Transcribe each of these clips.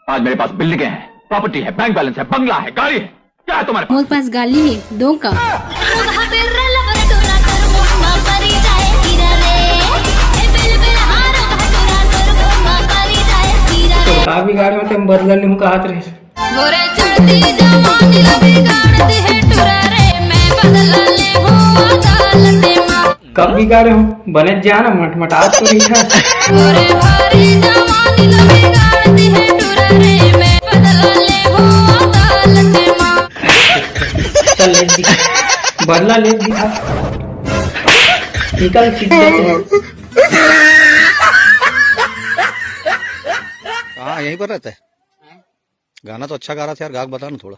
आज मेरे पास बिल्डिंगें हैं, प्रॉपर्टी है, बैंक बैलेंस है, बंगला है, गाड़ी है, क्या है तुम्हारे मेरे पास गाली है, दो का। काफी गाड़ी में तुम बदला नहीं मुका हाथ रहे। कब भी गाड़ी हूँ बने जाना मट मट आज तो नहीं था। चल ले दिखा बदला ले दिखा निकल सीधे। हाँ यहीं पर रहता है। गाना तो अच्छा गा रहा था यार, गा के बता ना थोड़ा।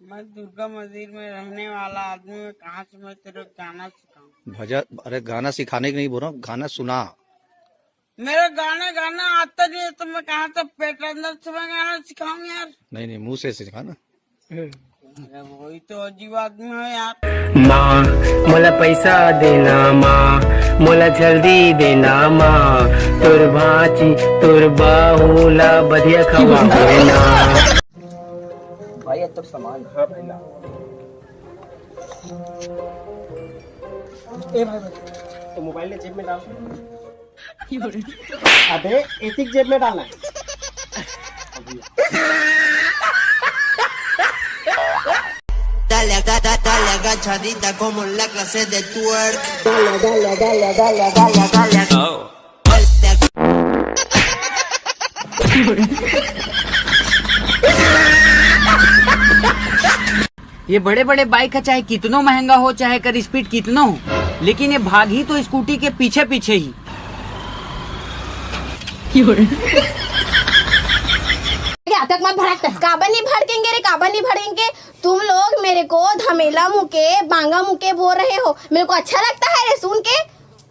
मैं दुर्गा मंदिर में रहने वाला आदमी हूँ, कहाँ से मैं तेरे गाना सिखाऊं? भजन, अरे गाना सिखाने की नहीं बोल रहा हूँ, गाना सुना। मेरा गाना आता नहीं है तो मैं कहाँ से पेट अंदर से मैं गाना सिखाऊं यार? नहीं नहीं मुंह से सिखा ना। अरे वही तो अजीब आदमी है यार। माँ मोला पैसा देना, माँ मोला जल्दी देना, माँ तोर भाची तोर बाहुला बढ़िया खवा देना। भाई अब तो सामान। हाँ भाई ला। ए भाई तो मोबाइल ने जेब में डाल। अबे एक जेब में डालना है। Dale, dale, agachadita como en la clase de twerk. ये बड़े बड़े बाइक है, चाहे कितनो महंगा हो, चाहे कर स्पीड कितनो हो, लेकिन ये भाग ही तो स्कूटी के पीछे पीछे ही। तक मत भड़कते। काबा नहीं भड़केंगे रे, काबा नहीं भड़केंगे। तुम लोग मेरे को धमेला मुके बांगा मुके बोल रहे हो, मेरे को अच्छा लगता है रे सुन के।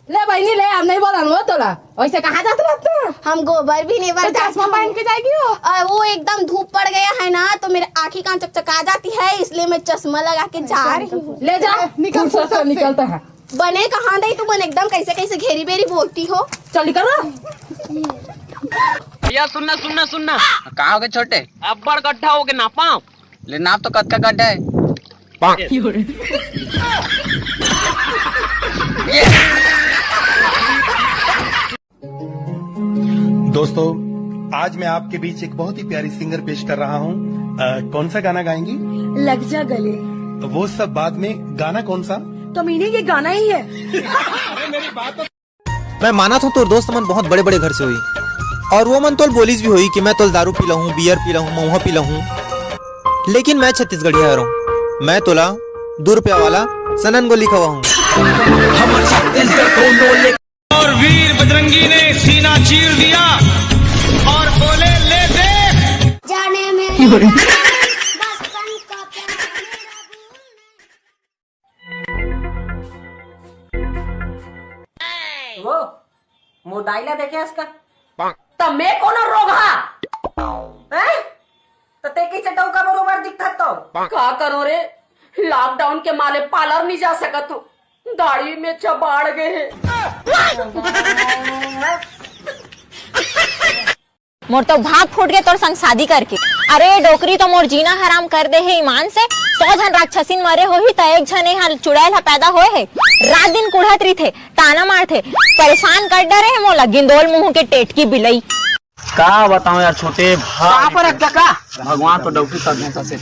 ले बहनी ले, हम नहीं बोला तोला वैसे कहाँ जाते रहते। हम गोबर भी नहीं भरते। चश्मा पहन के जाएगी वो एकदम धूप पड़ गया है ना तो मेरे आँखी कान चकचका जाती है, इसलिए मैं चश्मा लगा के जा रही हूँ। ले जा निकल निकलता है। बने कहाँ दे तुम एकदम कैसे कैसे घेरी बेरी बोलती हो। चल निकल। भैया सुनना सुनना सुनना, कहाँ हो गए छोटे? अब बड़ गड्ढा हो गए नापा। ले नाप तो कद का गड्ढा है। दोस्तों आज मैं आपके बीच एक बहुत ही प्यारी सिंगर पेश कर रहा हूँ। कौन सा गाना गाएंगी? लग जा गले। वो सब बाद में, गाना कौन सा? तो मीनी ये गाना ही है। अरे मेरी बात तो... मैं माना था तोर दोस्त मन बहुत बड़े बड़े घर से हुई, और वो मन तोल बोलीस भी हुई कि मैं तोल दारू पी लहूं, बियर पी लहूं, महुआ पी लहूं, लेकिन मैं छत्तीसगढ़िया है रहूं। मैं तोला 2 रुपया वाला सनन गोली खवा हूँ। और वीर बजरंगी ने सीना चीर दिया और बोले ले दे जाने में वो मोटाइला देखे इसका तो मैं कौन रोगा हैं? तो ते कैसे डौका बरोबर दिखता तो का करो रे। लॉकडाउन के माले पार्लर नहीं जा सकत हो, दाढ़ी में चबाड़ गए। मोर तो भाग फूट गए तोर संग शादी करके। अरे डोकरी तो मोर जीना हराम कर दे है ईमान से। 100 जन राक्षसीन मरे हो ही तो एक जन यहाँ चुड़ैल पैदा होए है। रात दिन कुढ़त रही थे, ताना मार थे, परेशान कर डरे है मोला गिंदोल मुंह के टेट की बिलई। का बताऊं यार छोटे कहाँ पर रख का भगवान तो डॉक्टर साहब से